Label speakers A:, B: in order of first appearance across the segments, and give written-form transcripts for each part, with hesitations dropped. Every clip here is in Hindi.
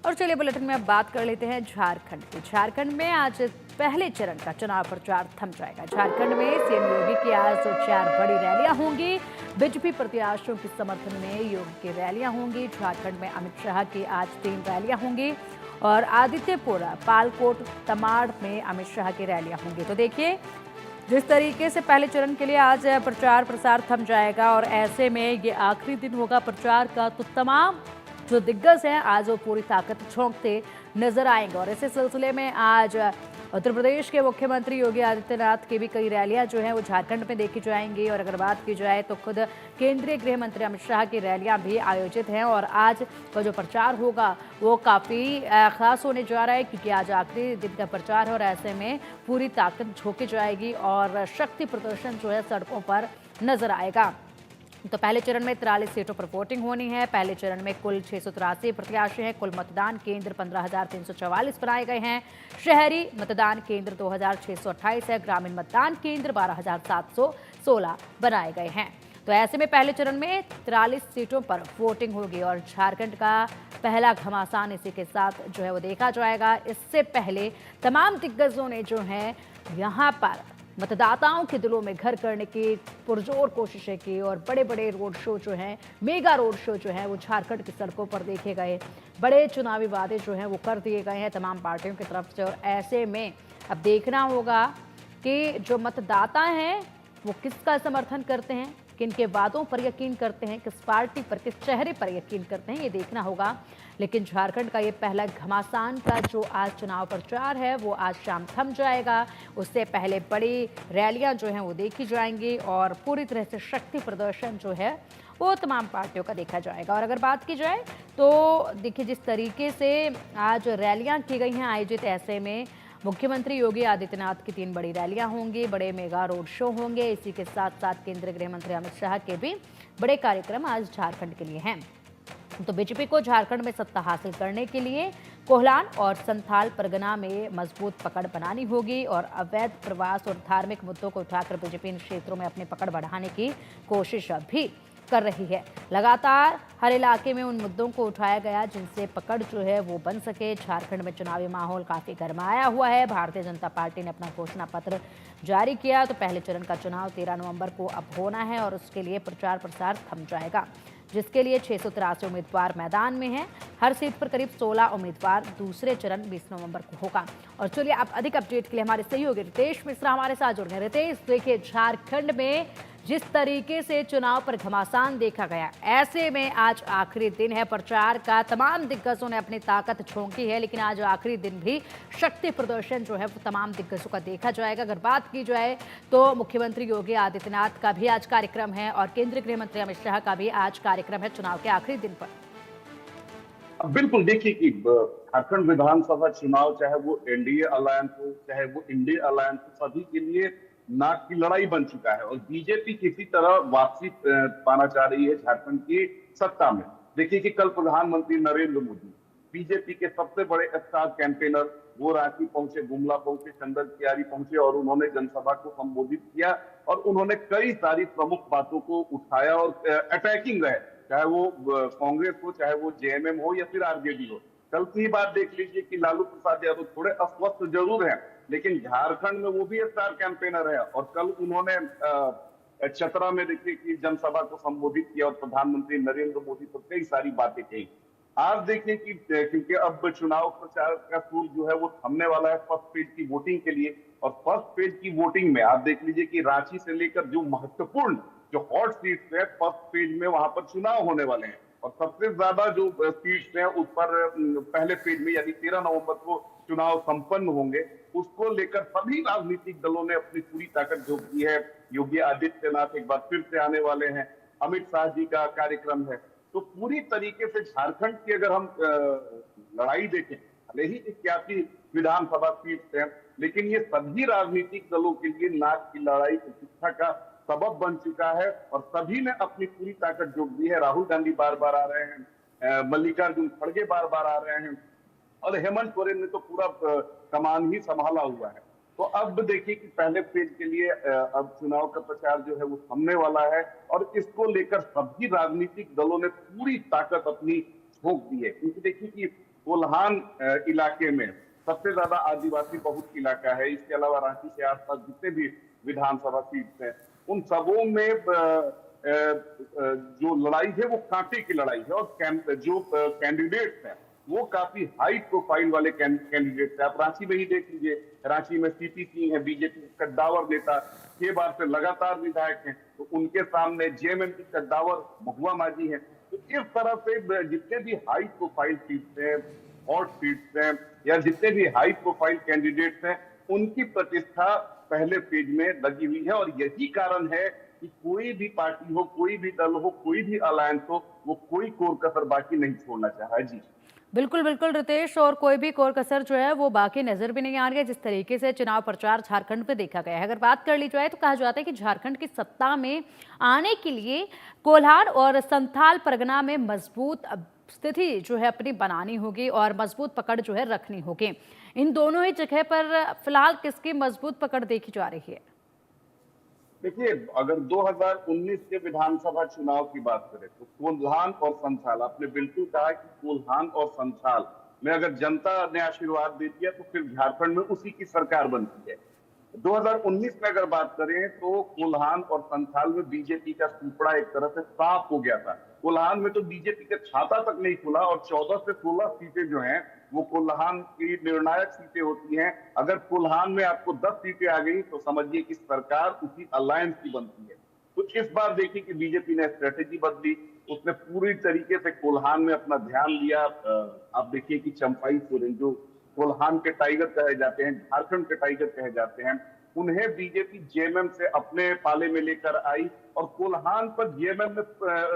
A: और चलिए बुलेटिन में अब बात कर लेते हैं झारखंड की। झारखंड में आज पहले चरण का चुनाव प्रचार थम जाएगा। झारखंड में सीएम योगी की आज 4 बड़ी रैलियां होंगी। बीजेपी प्रत्याशियों के समर्थन में योगी की रैलियां होंगी। झारखंड में अमित शाह की आज 3 रैलियां होंगी और आदित्यपुर, पालकोट, तमाड़ में अमित शाह की रैलियां होंगी। तो देखिए जिस तरीके से पहले चरण के लिए आज प्रचार प्रसार थम जाएगा और ऐसे में ये आखिरी दिन होगा प्रचार का, तो तमाम जो दिग्गज हैं आज वो पूरी ताकत झोंकते नजर आएंगे। और इसी सिलसिले में आज उत्तर प्रदेश के मुख्यमंत्री योगी आदित्यनाथ की भी कई रैलियां जो हैं वो झारखंड में देखी जाएंगी। और अगर बात की जाए तो खुद केंद्रीय गृह मंत्री अमित शाह की रैलियां भी आयोजित हैं और आज का जो प्रचार होगा वो काफ़ी खास होने जा रहा है, क्योंकि आज आखिरी दिन का प्रचार है और ऐसे में पूरी ताकत झोंकी जाएगी और शक्ति प्रदर्शन जो है सड़कों पर नजर आएगा। तो पहले चरण में 43 सीटों पर वोटिंग होनी है। पहले चरण में कुल 683 प्रत्याशी हैं। कुल मतदान केंद्र 15,344 बनाए गए हैं। शहरी मतदान केंद्र 2,628 है। ग्रामीण मतदान केंद्र 12,716 बनाए गए हैं। तो ऐसे में पहले चरण में 43 सीटों पर वोटिंग होगी और झारखंड का पहला घमासान इसी के साथ जो है वो देखा जाएगा। इससे पहले तमाम दिग्गजों ने जो है यहाँ पर मतदाताओं के दिलों में घर करने की पुरजोर कोशिशें की और बड़े बड़े रोड शो जो हैं, मेगा रोड शो जो है वो झारखंड की सड़कों पर देखे गए। बड़े चुनावी वादे जो हैं वो कर दिए गए हैं तमाम पार्टियों की तरफ से। और ऐसे में अब देखना होगा कि जो मतदाता हैं वो किसका समर्थन करते हैं, किन के वादों पर यकीन करते हैं, किस पार्टी पर, किस चेहरे पर यकीन करते हैं, ये देखना होगा। लेकिन झारखंड का ये पहला घमासान का जो आज चुनाव प्रचार है वो आज शाम थम जाएगा। उससे पहले बड़ी रैलियां जो हैं वो देखी जाएंगी और पूरी तरह से शक्ति प्रदर्शन जो है वो तमाम पार्टियों का देखा जाएगा। और अगर बात की जाए तो देखिए जिस तरीके से आज रैलियां की गई हैं आयोजित, ऐसे में मुख्यमंत्री योगी आदित्यनाथ की 3 बड़ी रैलियां होंगी, बड़े मेगा रोड शो होंगे। इसी के साथ साथ केंद्रीय गृह मंत्री अमित शाह के भी बड़े कार्यक्रम आज झारखंड के लिए हैं। तो बीजेपी को झारखंड में सत्ता हासिल करने के लिए कोल्हान और संथाल परगना में मजबूत पकड़ बनानी होगी और अवैध प्रवास और धार्मिक मुद्दों को उठाकर बीजेपी इन क्षेत्रों में अपनी पकड़ बढ़ाने की कोशिश भी कर रही है। लगातार हर इलाके में उन मुद्दों को उठाया गया जिनसे पकड़ जो है वो बन सके। झारखंड में चुनावी माहौल काफी गरमाया हुआ है। भारतीय जनता पार्टी ने अपना घोषणा पत्र जारी किया। तो पहले चरण का चुनाव 13 नवंबर को अब होना है और उसके लिए प्रचार प्रसार थम जाएगा, जिसके लिए 683 उम्मीदवार मैदान में हैं। हर सीट पर करीब 16 उम्मीदवार। दूसरे चरण 20 नवंबर को होगा। और चलिए अब अधिक अपडेट के लिए हमारे सहयोगी रितेश मिश्रा हमारे साथ जुड़ गए। रितेश, देखिए झारखंड में जिस तरीके से चुनाव पर घमासान देखा गया, ऐसे में आज आखिरी दिन है प्रचार का। तमाम दिग्गजों ने अपनी ताकत झोंकी है, लेकिन आज आखिरी दिन भी शक्ति प्रदर्शन जो है वो तमाम दिग्गजों का देखा जाएगा। अगर बात की जाए तो मुख्यमंत्री योगी आदित्यनाथ का भी आज कार्यक्रम है और केंद्रीय गृह मंत्री अमित शाह का भी आज कार्यक्रम है चुनाव के आखिरी दिन पर।
B: बिल्कुल, देखिए कि झारखंड विधानसभा चुनाव चाहे वो एनडीए अलायंस हो चाहे वो इंडिया अलायंस हो, सभी के लिए नाक की लड़ाई बन चुका है और बीजेपी किसी तरह वापसी पाना चाह रही है झारखंड की सत्ता में। देखिए कि कल प्रधानमंत्री नरेंद्र मोदी बीजेपी के सबसे बड़े स्टार कैंपेनर वो रांची पहुंचे, गुमला पहुंचे, चंदन कियारी पहुंचे और उन्होंने जनसभा को संबोधित किया और उन्होंने कई सारी प्रमुख बातों को उठाया और अटैकिंग रहे, चाहे वो कांग्रेस हो, चाहे वो जेएमएम हो या फिर आरजेडी हो। कल की बात देख लीजिए कि लालू प्रसाद यादव थोड़े अस्वस्थ जरूर हैं, लेकिन झारखंड में वो भी स्टार कैंपेनर है और कल उन्होंने चतरा में देखिए कि जनसभा को संबोधित किया और प्रधानमंत्री नरेंद्र मोदी पर कई सारी बातें कही। आज देखिए कि क्योंकि अब चुनाव प्रचार का सूर जो है वो थमने वाला है फर्स्ट पेज की वोटिंग के लिए और फर्स्ट पेज की वोटिंग में आप देख लीजिए कि रांची से लेकर जो महत्वपूर्ण जो हॉट सीट्स है फर्स्ट पेज में वहां पर चुनाव होने वाले हैं और सबसे ज्यादा जो सीट्स हैं उस पर पहले पेज में यानी 13 नवंबर को चुनाव संपन्न होंगे। उसको लेकर सभी राजनीतिक दलों ने अपनी पूरी ताकत झोंक दी है। योगी आदित्यनाथ एक बार फिर से आने वाले हैं, अमित शाह जी का कार्यक्रम है। तो पूरी तरीके से झारखंड की अगर हम लड़ाई देखें, भले ही 81 विधानसभा सीट है, लेकिन ये सभी राजनीतिक दलों के लिए नाक की लड़ाई प्रतिष्ठा का सबब बन चुका है और सभी ने अपनी पूरी ताकत झोंक दी है। राहुल गांधी बार बार आ रहे हैं, मल्लिकार्जुन खड़गे बार बार आ रहे हैं और हेमंत सोरेन ने तो पूरा कमान ही संभाला हुआ है। तो अब देखिए कि पहले पेज के लिए अब चुनाव का प्रचार जो है वो थमने वाला है और इसको लेकर सभी राजनीतिक दलों ने पूरी ताकत अपनी झोंक दी है। क्योंकि देखिए कि कोल्हान इलाके में सबसे ज्यादा आदिवासी बहुल इलाका है। इसके अलावा रांची के आसपास जितने भी विधानसभा सीट हैं, उन सबों में जो लड़ाई है वो कांटे की लड़ाई है। और जो कैंडिडेट्स हैं वो काफी हाई प्रोफाइल वाले कैंडिडेट्स हैं। आप रांची में ही देख लीजिए, रांची में सीपी सिंह है, बीजेपी कद्दावर नेता, 6 बार से लगातार विधायक हैं। तो उनके सामने जेएमएम की कद्दावर महुआ माझी है। तो इस तरह से जितने भी हाई प्रोफाइल सीट्स हैं, हॉट सीट्स हैं, या जितने भी हाई प्रोफाइल कैंडिडेट्स हैं, उनकी प्रतिष्ठा पहले पेज में लगी हुई है। और यही कारण है कि कोई भी पार्टी हो, कोई भी दल हो, कोई भी अलायंस हो, वो कोई कोर कसर बाकी नहीं छोड़ना चाह रहा है। जी
A: बिल्कुल बिल्कुल रितेश, और कोई भी कोर कसर जो है वो बाकी नजर भी नहीं आ रही है। जिस तरीके से चुनाव प्रचार झारखंड में देखा गया है, अगर बात कर ली जाए तो कहा जाता है कि झारखंड की सत्ता में आने के लिए कोल्हान और संथाल परगना में मजबूत स्थिति जो है अपनी बनानी होगी और मजबूत पकड़ जो है रखनी होगी। इन दोनों ही जगह पर फिलहाल किसकी मजबूत पकड़ देखी जा रही है?
B: देखिए, अगर 2019 के विधानसभा चुनाव की बात करें तो कोल्हान और संथाल, आपने बिल्कुल कहा कि कोल्हान और संथाल में अगर जनता ने आशीर्वाद दे दिया तो फिर झारखंड में उसी की सरकार बनती है। 2019 में अगर बात करें तो कोल्हान और संथाल में बीजेपी का सुपड़ा एक तरह से साफ हो गया था। कोल्हान में तो बीजेपी का छाता तक नहीं खुला और 14 से 16 सीटें जो हैं वो कोल्हान की निर्णायक सीटें होती हैं। अगर कोल्हान में आपको 10 सीटें आ गई तो समझिए कि सरकार उसी अलायंस की बनती है। तो इस बार देखिए कि बीजेपी ने स्ट्रेटेजी बदली, उसने पूरी तरीके से कोल्हान में अपना ध्यान दिया। आप देखिए कि चंपाई सोरेन जो कोल्हान के टाइगर कहे जाते हैं, झारखंड के टाइगर कहे जाते हैं, उन्हें बीजेपी जेएमएम से अपने पाले में लेकर आई और कोल्हान पर जेएमएम में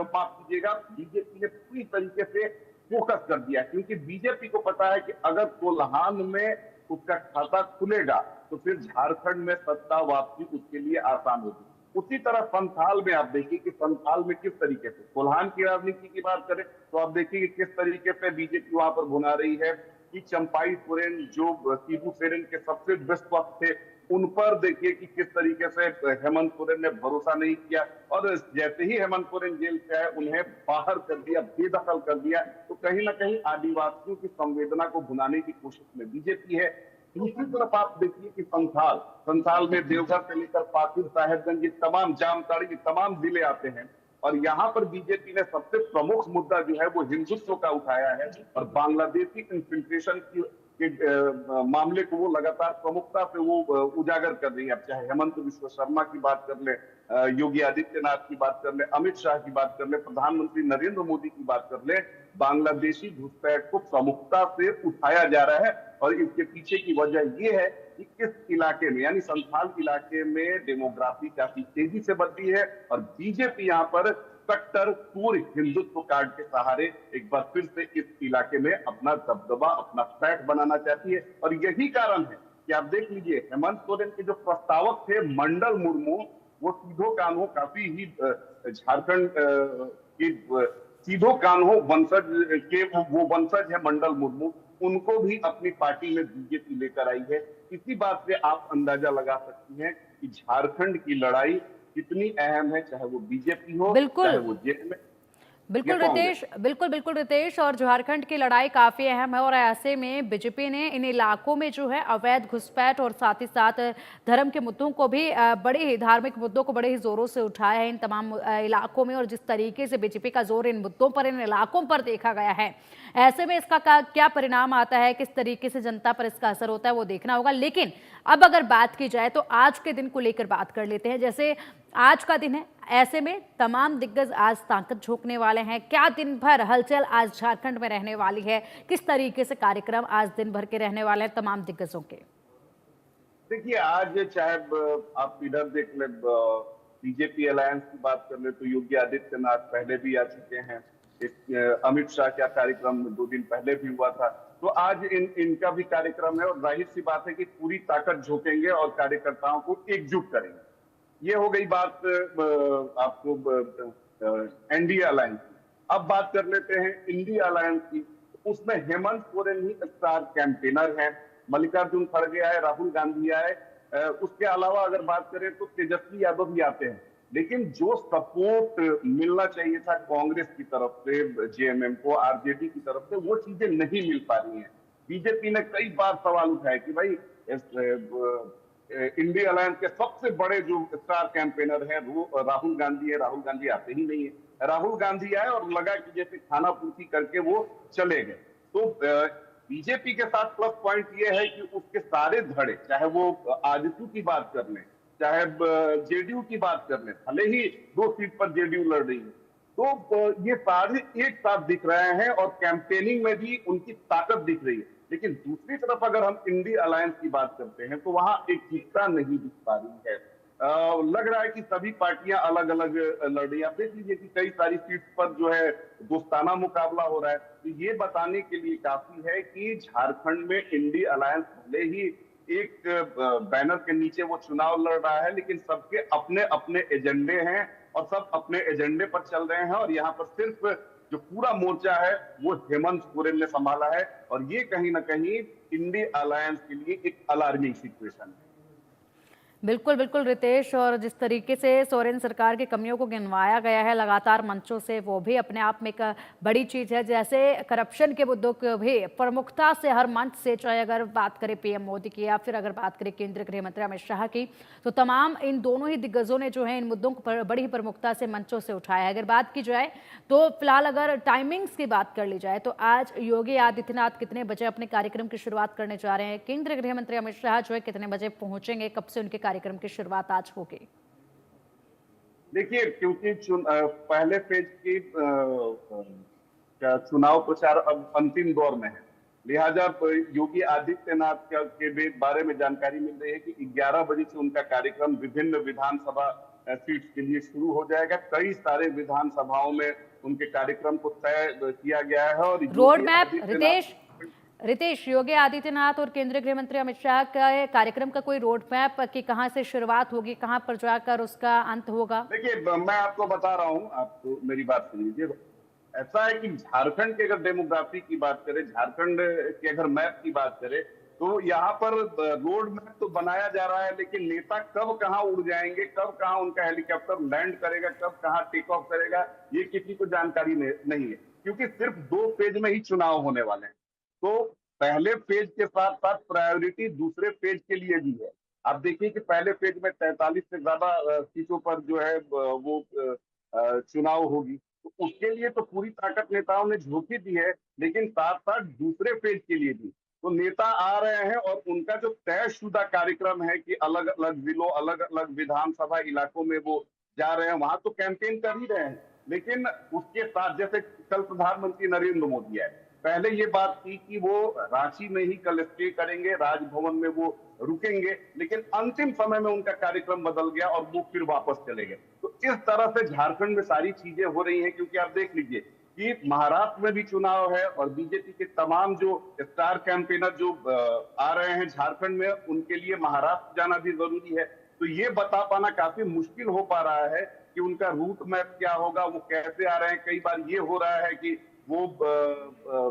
B: माफ कीजिएगा, बीजेपी ने पूरी तरीके से फोकस कर दिया। क्योंकि बीजेपी को पता है कि अगर कोल्हान में उसका खाता खुलेगा तो फिर झारखंड में सत्ता वापसी उसके लिए आसान होगी। उसी तरह संथाल में आप देखिए कि संथाल में किस तरीके से कोल्हान की राजनीति की बात करें तो आप देखिए कि किस तरीके से बीजेपी वहां पर भुना रही है कि चंपाई सोरेन जो शिबू सोरेन के सबसे बेस्ट वक्त थे, उन पर देखिए कि किस तरीके से हेमंत सोरेन ने भरोसा नहीं किया और जैसे ही हेमंत सोरेन जेल से आए उन्हें बाहर कर दिया, बेदखल कर दिया। तो कहीं ना कहीं आदिवासियों की संवेदना को भुनाने की कोशिश में बीजेपी है। दूसरी तरफ आप देखिए कि संथाल में देवघर से लेकर पाकुड़, साहेबगंज, ये तमाम जामताड़ी, ये तमाम जिले आते हैं और यहाँ पर बीजेपी ने सबसे प्रमुख मुद्दा जो है वो हिंदुत्व का उठाया है और बांग्लादेशी इन्फिल्ट्रेशन के मामले को वो लगातार प्रमुखता से वो उजागर कर रही है। अब चाहे हेमंत बिश्व शर्मा की बात कर ले, योगी आदित्यनाथ की बात कर ले, अमित शाह की बात कर ले, प्रधानमंत्री नरेंद्र मोदी की बात कर ले, बांग्लादेशी घुसपैठ को प्रमुखता से उठाया जा रहा है। और इसके पीछे की वजह यह है कि इस इलाके में यानी संथाल इलाके में डेमोग्राफी काफी तेजी से बढ़ती है और बीजेपी यहाँ पर कट्टर पूर्व हिंदुत्व कार्ड के सहारे एक बार फिर से इस इलाके में अपना दबदबा, अपना फ्लैट बनाना चाहती है। और यही कारण है कि आप देख लीजिए हेमंत सोरेन के जो प्रस्तावक थे मंडल मुर्मू, वो सीधो कान्हो काफी ही झारखंड की सीधो कान्हो वंशज के वो वंशज है मंडल मुर्मू, उनको भी अपनी पार्टी में बीजेपी लेकर आई है। इसी बात से आप अंदाजा लगा सकती हैं कि झारखंड की लड़ाई कितनी अहम है, चाहे वो बीजेपी हो, चाहे वो जेएमएम।
A: बिल्कुल बिल्कुल रितेश, और झारखंड की लड़ाई काफ़ी अहम है और ऐसे में बीजेपी ने इन इलाकों में जो है अवैध घुसपैठ और साथ ही साथ धर्म के मुद्दों को भी बड़े ही धार्मिक मुद्दों को बड़े ही जोरों से उठाया है इन तमाम इलाकों में। और जिस तरीके से बीजेपी का जोर इन मुद्दों पर, इन इलाकों पर देखा गया है, ऐसे में इसका क्या परिणाम आता है, किस तरीके से जनता पर इसका असर होता है, वो देखना होगा। लेकिन अब अगर बात की जाए तो आज के दिन को लेकर बात कर लेते हैं। जैसे आज का दिन है, ऐसे में तमाम दिग्गज आज ताकत झोंकने वाले हैं। क्या दिन भर हलचल आज झारखंड में रहने वाली है, किस तरीके से कार्यक्रम आज दिन भर के रहने वाले हैं तमाम दिग्गजों के?
B: देखिए, आज चाहे आप इधर देख ले, बीजेपी अलायंस की बात कर ले तो योगी आदित्यनाथ पहले भी आ चुके हैं। अमित शाह का कार्यक्रम 2 दिन पहले भी हुआ था। तो आज इनका भी कार्यक्रम है और जाहिर सी बात है कि पूरी ताकत झोंकेंगे और कार्यकर्ताओं को एकजुट करेंगे। ये हो गई बात आपको एनडीए अलायंस की। अब बात कर लेते हैं इंडिया अलायंस की। उसमें हेमंत सोरेन ही स्टार कैंपेनर है, मल्लिकार्जुन खड़गे आए, राहुल गांधी आए, उसके अलावा अगर बात करें तो तेजस्वी यादव भी आते हैं। लेकिन जो सपोर्ट मिलना चाहिए था कांग्रेस की तरफ से जेएमएम को, आरजेडी की तरफ से, वो चीजें नहीं मिल पा रही हैं। बीजेपी ने कई बार सवाल उठाया कि भाई इंडिया अलायंस के सबसे बड़े जो स्टार कैंपेनर है वो राहुल गांधी है, राहुल गांधी आते ही नहीं है। राहुल गांधी आए और लगा कि जैसे खाना पूर्ति करके वो चले गए। तो बीजेपी के साथ प्लस पॉइंट ये है कि उसके सारे धड़े, चाहे वो आजसू की बात कर लें, चाहे जेडीयू की बात कर लें, भले ही 2 सीट पर जेडीयू लड़ रही है, तो ये सारे एक साथ दिख रहे हैं और कैंपेनिंग में भी उनकी ताकत दिख रही है। लेकिन दूसरी तरफ अगर हम इंडिया अलायंस की बात करते हैं तो वहां एकजुटता नहीं दिख पा रही है। लग रहा है कि सभी पार्टियां अलग अलग लड़ रही है। आप देख लीजिए कि कई सारी सीट्स पर जो है दोस्ताना मुकाबला हो रहा है। तो ये बताने के लिए काफी है कि झारखंड में इंडिया अलायंस भले ही एक बैनर के नीचे वो चुनाव लड़ रहा है, लेकिन सबके अपने अपने एजेंडे हैं और सब अपने एजेंडे पर चल रहे हैं। और यहाँ पर सिर्फ जो पूरा मोर्चा है वो हेमंत सोरेन ने संभाला है, और ये कहीं ना कहीं इंडिया अलायंस के लिए एक अलार्मिंग सिचुएशन है।
A: बिल्कुल बिल्कुल रितेश, और जिस तरीके से सोरेन सरकार की कमियों को गिनवाया गया है लगातार मंचों से, वो भी अपने आप में एक बड़ी चीज़ है। जैसे करप्शन के मुद्दों को भी प्रमुखता से हर मंच से, चाहे अगर बात करें पीएम मोदी की या फिर अगर बात करें केंद्रीय गृह मंत्री अमित शाह की, तो तमाम इन दोनों ही दिग्गजों ने जो है इन मुद्दों को बड़ी ही प्रमुखता से मंचों से उठाया है। अगर बात की जाए तो फिलहाल अगर टाइमिंग्स की बात कर ली जाए तो आज योगी आदित्यनाथ कितने बजे अपने कार्यक्रम की शुरुआत करने जा रहे हैं, केंद्रीय गृह मंत्री अमित शाह जो है कितने बजे पहुंचेंगे, कब से उनके कार्यक्रम की शुरुआत आज होगी?
B: देखिए, क्योंकि पहले फेज की चुनाव प्रचार अब अंतिम दौर में है, लिहाजा योगी आदित्यनाथ के बारे में जानकारी मिल रही है कि 11 बजे से उनका कार्यक्रम विभिन्न विधानसभा सीट्स के लिए शुरू हो जाएगा। कई सारे विधानसभाओं में उनके कार्यक्रम को तय किया गया है। और
A: रोड मैप रितेश, योगी आदित्यनाथ और केंद्रीय गृह मंत्री अमित शाह का कार्यक्रम का कोई रोड मैप कि कहां से शुरुआत होगी, कहां पर जाकर उसका अंत होगा?
B: देखिए, मैं आपको बता रहा हूं, आप मेरी बात सुन लीजिए। ऐसा है कि झारखंड की अगर डेमोग्राफी की बात करें, झारखंड के अगर मैप की बात करें, तो यहाँ पर रोड मैप तो बनाया जा रहा है, लेकिन नेता कब कहाँ उड़ जाएंगे, कब कहाँ उनका हेलीकॉप्टर लैंड करेगा, कब कहाँ टेक ऑफ करेगा, ये किसी को जानकारी नहीं है, क्योंकि सिर्फ 2 फेज में ही चुनाव होने वाले हैं। तो पहले फेज के साथ साथ प्रायोरिटी दूसरे फेज के लिए भी है। आप देखिए कि पहले फेज में 43 से ज्यादा सीटों पर जो है वो चुनाव होगी। तो उसके लिए तो पूरी ताकत नेताओं ने झोंकी दी है, लेकिन साथ साथ दूसरे फेज के लिए भी तो नेता आ रहे हैं, और उनका जो तयशुदा कार्यक्रम है कि अलग अलग जिलों, अलग अलग विधानसभा इलाकों में वो जा रहे हैं, वहां तो कैंपेन कर ही रहे हैं। लेकिन उसके साथ, जैसे कल प्रधानमंत्री नरेंद्र मोदी आए, पहले ये बात थी कि वो रांची में ही कल स्टे करेंगे, राजभवन में वो रुकेंगे, लेकिन अंतिम समय में उनका कार्यक्रम बदल गया और वो फिर वापस चले गए। तो इस तरह से झारखंड में सारी चीजें हो रही हैं, क्योंकि आप देख लीजिए कि महाराष्ट्र में भी चुनाव है और बीजेपी के तमाम जो स्टार कैंपेनर जो आ रहे हैं झारखंड में, उनके लिए महाराष्ट्र जाना भी जरूरी है। तो ये बता पाना काफी मुश्किल हो पा रहा है कि उनका रूट मैप क्या होगा, वो कैसे आ रहे हैं। कई बार ये हो रहा है कि वो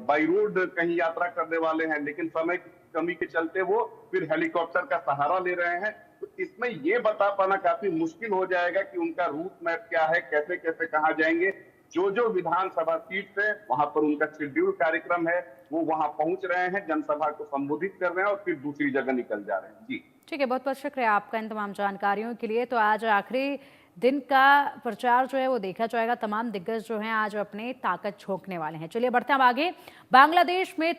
B: बाई रोड कहीं यात्रा करने वाले हैं, लेकिन समय की कमी के चलते वो फिर हेलीकॉप्टर का सहारा ले रहे हैं। तो इसमें ये बता पाना काफी मुश्किल हो जाएगा कि उनका रूट मैप क्या है, कैसे कैसे कहाँ जाएंगे। जो विधानसभा सीट है वहां पर उनका शेड्यूल कार्यक्रम है, वो वहां पहुंच रहे हैं, जनसभा को संबोधित कर रहे हैं और फिर दूसरी जगह निकल जा रहे हैं। जी
A: ठीक है, बहुत बहुत शुक्रिया आपका इन तमाम जानकारियों के लिए। तो आज आखिरी दिन का प्रचार जो है वो देखा जाएगा, तमाम दिग्गज जो हैं आज अपने ताकत झोंकने वाले हैं। चलिए बढ़ते हैं अब आगे। बांग्लादेश में